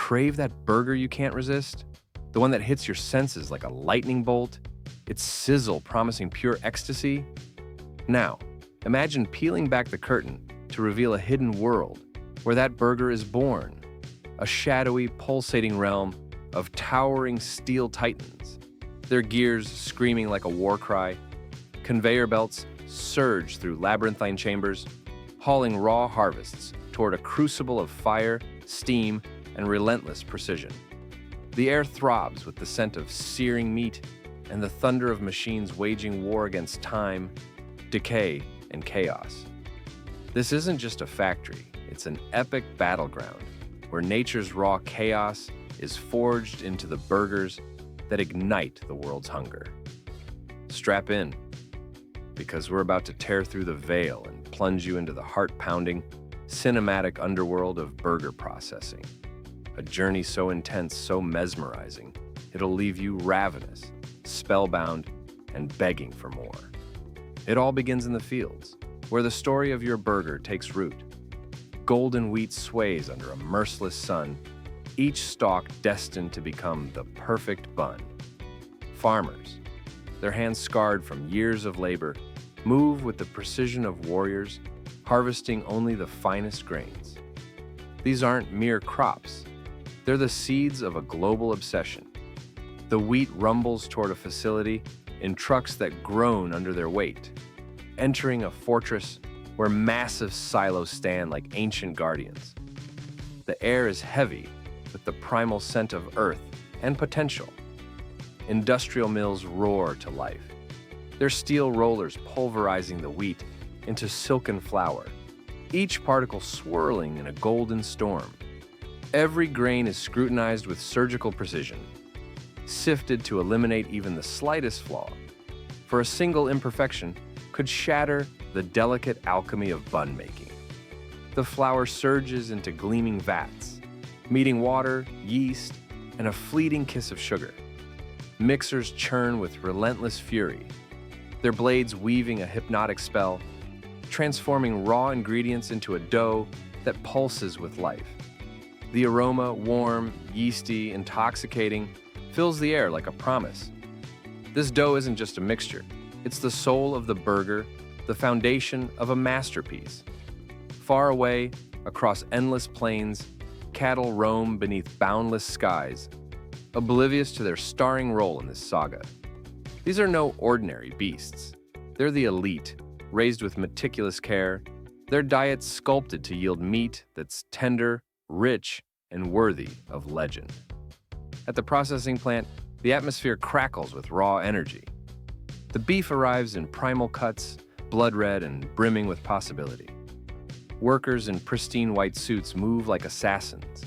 Crave that burger you can't resist? The one that hits your senses like a lightning bolt? Its sizzle promising pure ecstasy? Now, imagine peeling back the curtain to reveal a hidden world where that burger is born, a shadowy, pulsating realm of towering steel titans, their gears screaming like a war cry. Conveyor belts surge through labyrinthine chambers, hauling raw harvests toward a crucible of fire, steam, and relentless precision. The air throbs with the scent of searing meat and the thunder of machines waging war against time, decay, and chaos. This isn't just a factory, it's an epic battleground where nature's raw chaos is forged into the burgers that ignite the world's hunger. Strap in, because we're about to tear through the veil and plunge you into the heart-pounding, cinematic underworld of burger processing. A journey so intense, so mesmerizing, it'll leave you ravenous, spellbound, and begging for more. It all begins in the fields, where the story of your burger takes root. Golden wheat sways under a merciless sun, each stalk destined to become the perfect bun. Farmers, their hands scarred from years of labor, move with the precision of warriors, harvesting only the finest grains. These aren't mere crops. They're the seeds of a global obsession. The wheat rumbles toward a facility in trucks that groan under their weight, entering a fortress where massive silos stand like ancient guardians. The air is heavy with the primal scent of earth and potential. Industrial mills roar to life, their steel rollers pulverizing the wheat into silken flour, each particle swirling in a golden storm. Every grain is scrutinized with surgical precision, sifted to eliminate even the slightest flaw, for a single imperfection could shatter the delicate alchemy of bun making. The flour surges into gleaming vats, meeting water, yeast, and a fleeting kiss of sugar. Mixers churn with relentless fury, their blades weaving a hypnotic spell, transforming raw ingredients into a dough that pulses with life. The aroma, warm, yeasty, intoxicating, fills the air like a promise. This dough isn't just a mixture. It's the soul of the burger, the foundation of a masterpiece. Far away, across endless plains, cattle roam beneath boundless skies, oblivious to their starring role in this saga. These are no ordinary beasts. They're the elite, raised with meticulous care, their diet sculpted to yield meat that's tender, rich, and worthy of legend. At the processing plant, the atmosphere crackles with raw energy. The beef arrives in primal cuts, blood red and brimming with possibility. Workers in pristine white suits move like assassins,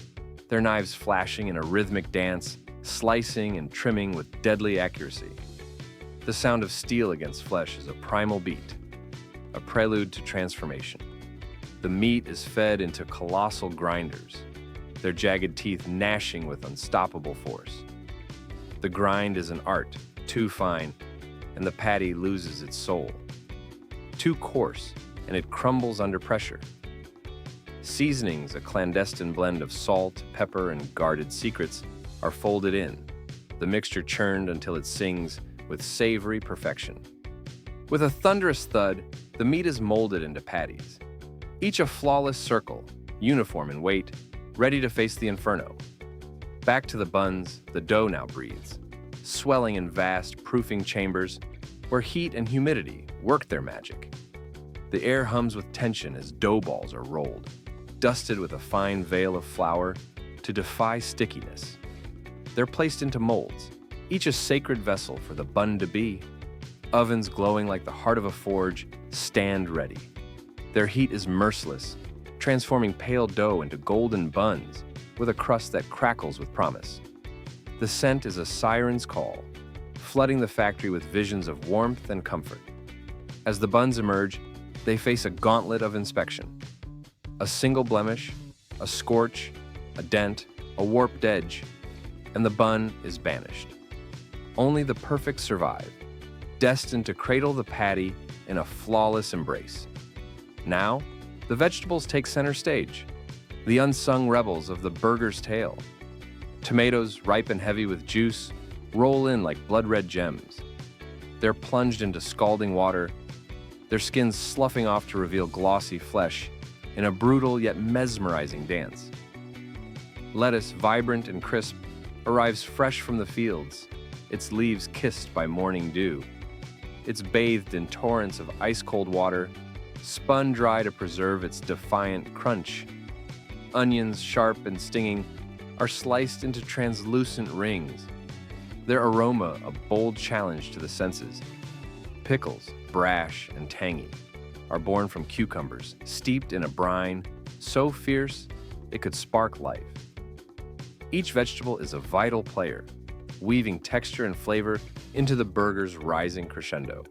their knives flashing in a rhythmic dance, slicing and trimming with deadly accuracy. The sound of steel against flesh is a primal beat, a prelude to transformation. The meat is fed into colossal grinders, their jagged teeth gnashing with unstoppable force. The grind is an art, too fine, and the patty loses its soul. Too coarse, and it crumbles under pressure. Seasonings, a clandestine blend of salt, pepper, and guarded secrets, are folded in, the mixture churned until it sings with savory perfection. With a thunderous thud, the meat is molded into patties, each a flawless circle, uniform in weight, ready to face the inferno. Back to the buns, the dough now breathes, swelling in vast, proofing chambers where heat and humidity work their magic. The air hums with tension as dough balls are rolled, dusted with a fine veil of flour to defy stickiness. They're placed into molds, each a sacred vessel for the bun to be. Ovens glowing like the heart of a forge stand ready. Their heat is merciless, transforming pale dough into golden buns with a crust that crackles with promise. The scent is a siren's call, flooding the factory with visions of warmth and comfort. As the buns emerge, they face a gauntlet of inspection. A single blemish, a scorch, a dent, a warped edge, and the bun is banished. Only the perfect survive, destined to cradle the patty in a flawless embrace. Now, the vegetables take center stage, the unsung rebels of the burger's tale. Tomatoes, ripe and heavy with juice, roll in like blood-red gems. They're plunged into scalding water, their skins sloughing off to reveal glossy flesh in a brutal yet mesmerizing dance. Lettuce, vibrant and crisp, arrives fresh from the fields, its leaves kissed by morning dew. It's bathed in torrents of ice-cold water, spun dry to preserve its defiant crunch. Onions, sharp and stinging, are sliced into translucent rings, their aroma a bold challenge to the senses. Pickles, brash and tangy, are born from cucumbers, steeped in a brine so fierce it could spark life. Each vegetable is a vital player, weaving texture and flavor into the burger's rising crescendo.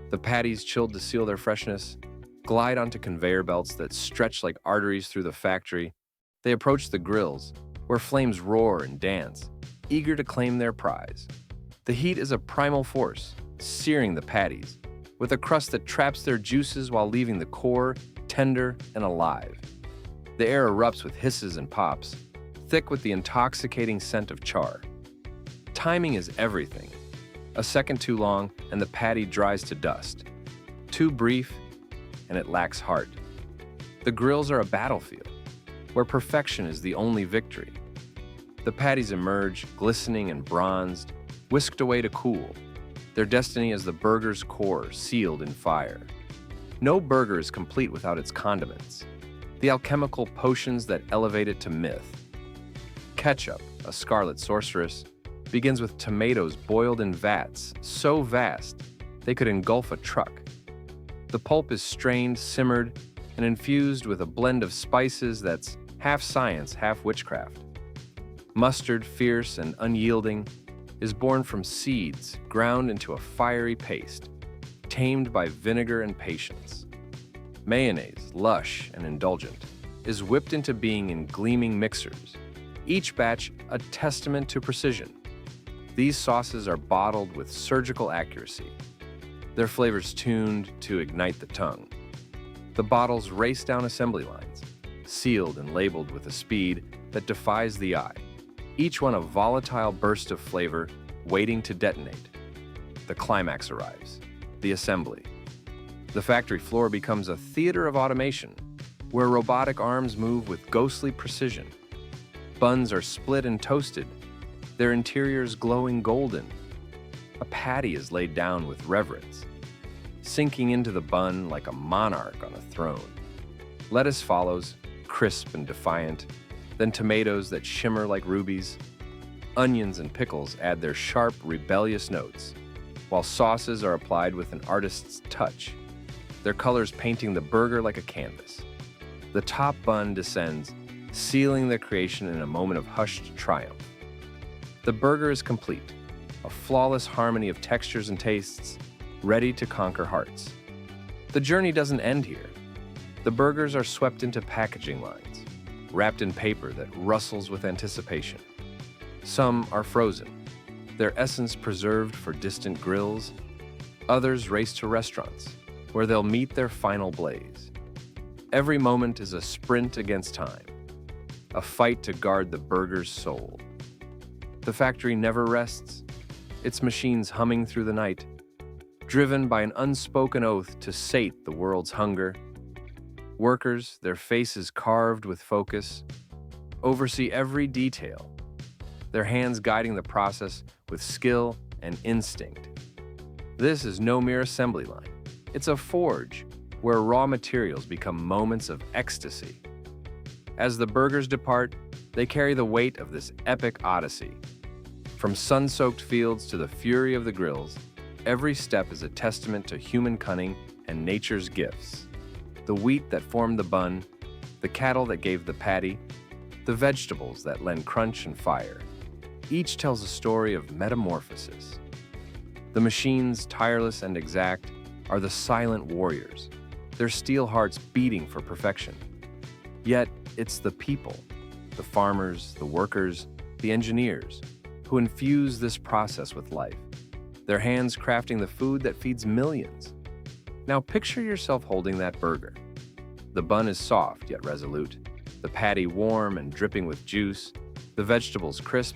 The patties, chilled to seal their freshness, glide onto conveyor belts that stretch like arteries through the factory. They approach the grills, where flames roar and dance, eager to claim their prize. The heat is a primal force, searing the patties, with a crust that traps their juices while leaving the core tender and alive. The air erupts with hisses and pops, thick with the intoxicating scent of char. Timing is everything. A second too long, and the patty dries to dust. Too brief, and it lacks heart. The grills are a battlefield, where perfection is the only victory. The patties emerge, glistening and bronzed, whisked away to cool, their destiny as the burger's core sealed in fire. No burger is complete without its condiments, the alchemical potions that elevate it to myth. Ketchup, a scarlet sorceress, begins with tomatoes boiled in vats so vast they could engulf a truck. The pulp is strained, simmered, and infused with a blend of spices that's half science, half witchcraft. Mustard, fierce and unyielding, is born from seeds ground into a fiery paste, tamed by vinegar and patience. Mayonnaise, lush and indulgent, is whipped into being in gleaming mixers, each batch a testament to precision. These sauces are bottled with surgical accuracy, their flavors tuned to ignite the tongue. The bottles race down assembly lines, sealed and labeled with a speed that defies the eye, each one a volatile burst of flavor waiting to detonate. The climax arrives, the assembly. The factory floor becomes a theater of automation, where robotic arms move with ghostly precision. Buns are split and toasted, their interiors glowing golden. A patty is laid down with reverence, sinking into the bun like a monarch on a throne. Lettuce follows, crisp and defiant, then tomatoes that shimmer like rubies. Onions and pickles add their sharp, rebellious notes, while sauces are applied with an artist's touch, their colors painting the burger like a canvas. The top bun descends, sealing the creation in a moment of hushed triumph. The burger is complete, a flawless harmony of textures and tastes, ready to conquer hearts. The journey doesn't end here. The burgers are swept into packaging lines, wrapped in paper that rustles with anticipation. Some are frozen, their essence preserved for distant grills. Others race to restaurants, where they'll meet their final blaze. Every moment is a sprint against time, a fight to guard the burger's soul. The factory never rests, its machines humming through the night, driven by an unspoken oath to sate the world's hunger. Workers, their faces carved with focus, oversee every detail, their hands guiding the process with skill and instinct. This is no mere assembly line. It's a forge where raw materials become moments of ecstasy. As the burgers depart, they carry the weight of this epic odyssey. From sun-soaked fields to the fury of the grills, every step is a testament to human cunning and nature's gifts. The wheat that formed the bun, the cattle that gave the patty, the vegetables that lend crunch and fire. Each tells a story of metamorphosis. The machines, tireless and exact, are the silent warriors, their steel hearts beating for perfection. Yet, it's the people, the farmers, the workers, the engineers, who infuse this process with life, their hands crafting the food that feeds millions. Now picture yourself holding that burger. The bun is soft yet resolute, the patty warm and dripping with juice, the vegetables crisp,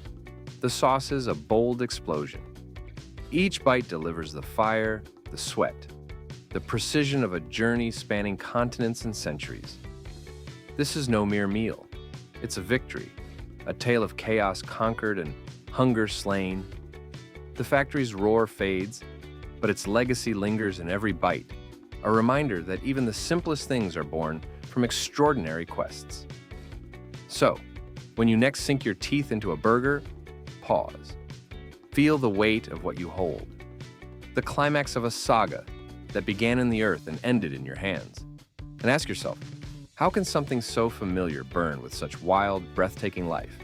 the sauces a bold explosion. Each bite delivers the fire, the sweat, the precision of a journey spanning continents and centuries. This is no mere meal. It's a victory, a tale of chaos conquered and hunger slain. The factory's roar fades, but its legacy lingers in every bite, a reminder that even the simplest things are born from extraordinary quests. So, when you next sink your teeth into a burger, pause. Feel the weight of what you hold. The climax of a saga that began in the earth and ended in your hands. And ask yourself, how can something so familiar burn with such wild, breathtaking life?